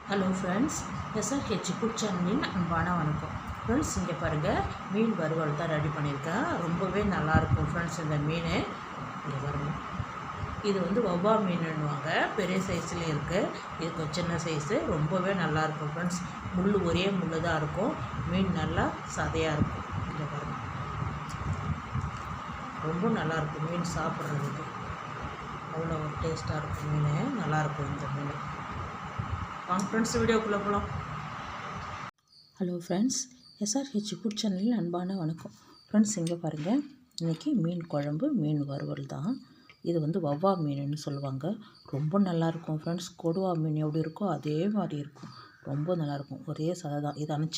Hello friends, SRH food சேனலின் அன்பான வணக்கம். ஃப்ரெண்ட்ஸ், இங்கே பாருங்கள், மீன் வறுவல் தான் ரெடி பண்ணியிருக்கேன். ரொம்பவே நல்லாயிருக்கும் ஃப்ரெண்ட்ஸ். இந்த மீன் இங்கே பாருங்கள், இது வந்து வவ்வா மீனுன்னுவாங்க. பெரிய சைஸ்லேயும் இருக்குது, இது கொஞ்சம் சின்ன சைஸு. ரொம்பவே நல்லாயிருக்கும் ஃப்ரெண்ட்ஸ். முள் ஒரே முள் தான் இருக்கும். மீன் நல்லா சதையாக இருக்கும். இங்கே பாருங்கள், ரொம்ப நல்லாயிருக்கும் மீன் சாப்பிட்றதுக்கு. அவ்வளோ ஒரு டேஸ்ட்டாக இருக்கும் மீன். நல்லாயிருக்கும் இந்த மீன். வாங்க ஃப்ரெண்ட்ஸ், வீடியோக்குள்ளே போகலாம். ஹலோ ஃப்ரெண்ட்ஸ், எஸ்ஆர்ஹெச் ஃபுட் சேனலில் அன்பான வணக்கம். ஃப்ரெண்ட்ஸ், இங்கே பாருங்கள், இன்றைக்கி மீன் குழம்பு, மீன் வறுவல் தான். இது வந்து வவ்வா மீனுன்னு சொல்லுவாங்க. ரொம்ப நல்லாயிருக்கும் ஃப்ரெண்ட்ஸ். கொடுவா மீன் எப்படி இருக்கோ அதே மாதிரி இருக்கும். ரொம்ப நல்லாயிருக்கும். ஒரே சதை தான் இது. ஆனால்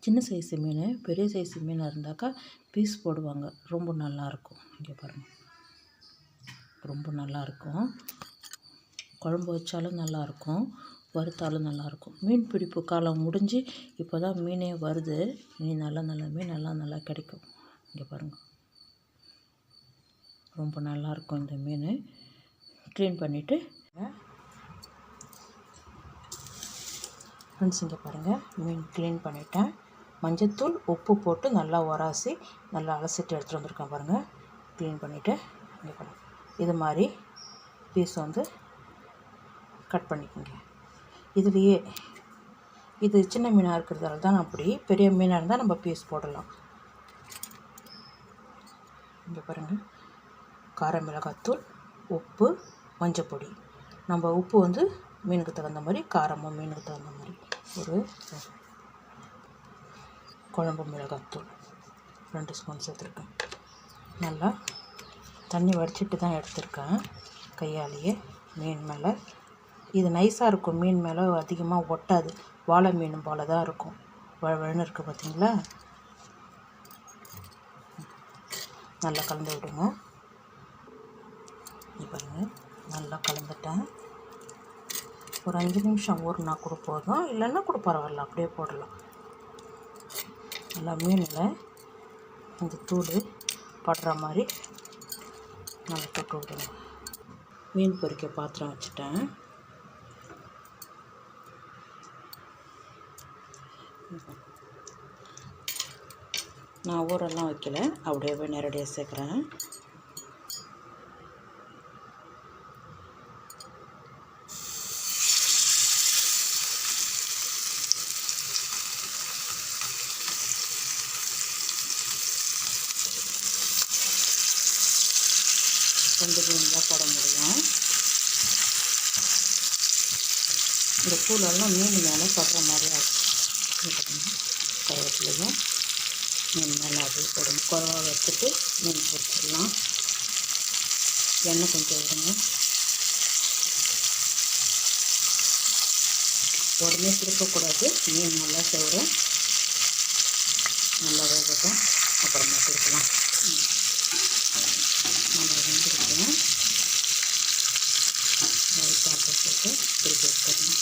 சின்ன சைஸு மீன். பெரிய சைஸு மீனாக இருந்தாக்கா பீஸ் போடுவாங்க. ரொம்ப நல்லாயிருக்கும். இங்கே பாருங்கள், ரொம்ப நல்லாயிருக்கும். குழம்பு வச்சாலும் நல்லாயிருக்கும், வறுத்தாலும் நல்லாயிருக்கும். மீன் பிடிப்பு காலம் முடிஞ்சு இப்போ தான் மீனே வருது. மீன் நல்லா கிடைக்கும். இங்கே பாருங்கள், ரொம்ப நல்லாயிருக்கும் இந்த மீன். க்ளீன் பண்ணிவிட்டு ஃப்ரெண்ட்ஸ், இங்கே பாருங்கள், மீன் க்ளீன் பண்ணிவிட்டேன். மஞ்சத்தூள் உப்பு போட்டு நல்லா உராசி நல்லா அலசிட்டு எடுத்துகிட்டு வந்திருக்கேன். பாருங்கள், க்ளீன் பண்ணிவிட்டு இங்கே பாருங்கள், இது மாதிரி பீஸ் வந்து கட் பண்ணிக்கோங்க. இதுலேயே இது சின்ன மீனாக இருக்கிறதால தான் அப்படி. பெரிய மீனாக இருந்தால் நம்ம பீஸ் போடலாம். இங்கே பாருங்கள், கார மிளகாத்தூள், உப்பு, மஞ்சப்பொடி. நம்ம உப்பு வந்து மீனுக்கு தகுந்த மாதிரி, காரமும் மீனுக்கு தகுந்த மாதிரி. ஒரு குழம்பு மிளகாத்தூள் 2 ஸ்பூன் சேர்த்துருக்கேன். நல்லா தண்ணி வடிச்சிட்டு தான் எடுத்திருக்கேன் கையாலேயே. மீன் மேலே இது நைஸாக இருக்கும். மீன் மேலே அதிகமாக ஒட்டாது. வாழை மீன் போல தான் இருக்கும். வழுன்னு இருக்குது பார்த்தீங்களா. நல்லா கலந்து விடுங்க. பாருங்கள், நல்லா கலந்துட்டேன். ஒரு 5 நிமிஷம் ஊறினா கூட போதும், இல்லைன்னா கூட பரவாயில்ல, அப்படியே போடலாம். நல்லா மீனில் இந்த தூள் படுற மாதிரி நல்லா தொட்டு விடுங்க. மீன் பொரிக்க பாத்திரம் வச்சுட்டேன். நான் ஊரெல்லாம் வைக்கல, அப்படியே நேரடியாக சேர்க்குறேன். ரெண்டு மீன் தான் போட முடியும். இந்த தூளெல்லாம் மீன் மேலே படுற மாதிரி ஆகும். கருவேப்பிலையும் மீன் மேலே அப்படியே போடணும். குழவா வச்சுட்டு மீன் பொரிச்சிடலாம். எண்ணெய் கொஞ்சம் விடுங்க. உடனே திருப்பக்கூடாது. மீன் நல்லா செய்கிறோம், நல்லா வேகட்டும், அப்புறமா திருப்பலாம். நல்லா வெந்திருக்கேன். லைட்டாக போட்டு திருப்பி வச்சிடணும்.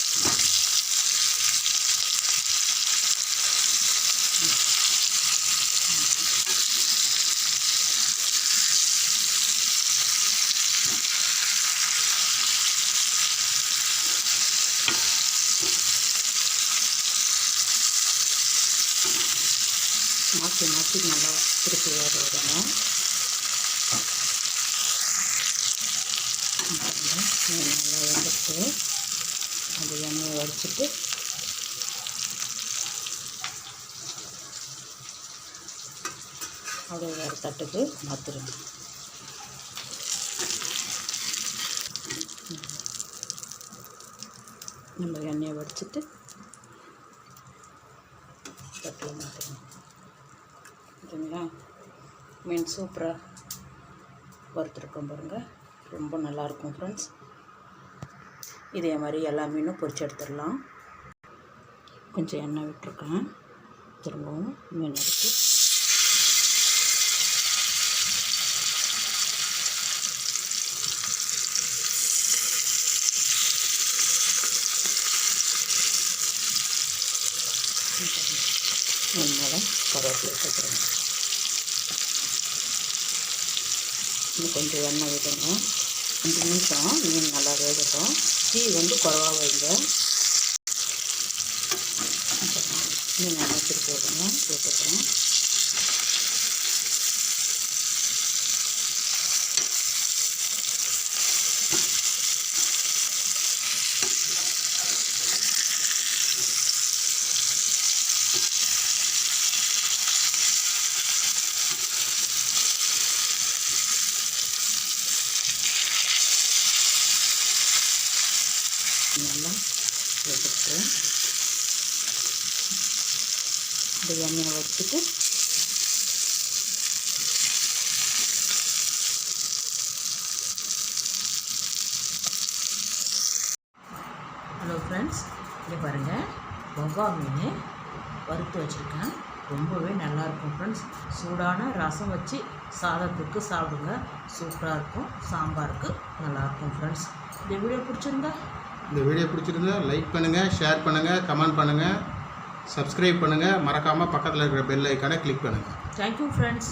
மாற்றி நல்லா திருப்பி வேக விடணும். நல்லா வெந்துட்டு அந்த எண்ணெயை வடிச்சிட்டு அப்படியே வேறு தட்டுக்கு மாற்றிடுங்க. நம்ம எண்ணெயை வடிச்சிட்டு தட்டில் மாற்றிடணும். சரிங்களா, மீன் சூப்பராக வறுத்துருக்கோம் பாருங்கள். ரொம்ப நல்லாயிருக்கும் ஃப்ரெண்ட்ஸ். இதே மாதிரி எல்லா மீனும் பொரிச்சு எடுத்துடலாம். கொஞ்சம் எண்ணெய் விட்டுருக்கேன். திரும்பவும் மீன் எடுத்து மீன் மேலே கருவேப்பிலை சேர்த்துருங்க. இன்னும் கொஞ்சம் எண்ணெய் விடுங்க. 5 நிமிஷம் மீன் நல்லா வேகட்டும். தீ வந்து குறைவா வைங்க. இன்னும் நல்லா திருப்பி விடுங்க, போட்டுக்கிறேன். நல்லா எடுத்து இந்த எண்ணெயை வச்சுட்டு ஹலோ ஃப்ரெண்ட்ஸ், இங்கே பாருங்கள், வவ்வால் மீன் வறுத்து வச்சுருக்கேன். ரொம்பவே நல்லாயிருக்கும் ஃப்ரெண்ட்ஸ். சூடான ரசம் வச்சு சாதத்துக்கு சாப்பிடுங்க, சூப்பராக இருக்கும். சாம்பாருக்கு நல்லாயிருக்கும் ஃப்ரெண்ட்ஸ். இந்த வீடியோ பிடிச்சிருந்தா லைக் பண்ணுங்கள், ஷேர் பண்ணுங்கள், கமெண்ட் பண்ணுங்கள், சப்ஸ்கிரைப் பண்ணுங்கள். மறக்காமல் பக்கத்தில் இருக்கிற பெல் ஐக்கானை கிளிக் பண்ணுங்கள். Thank you friends.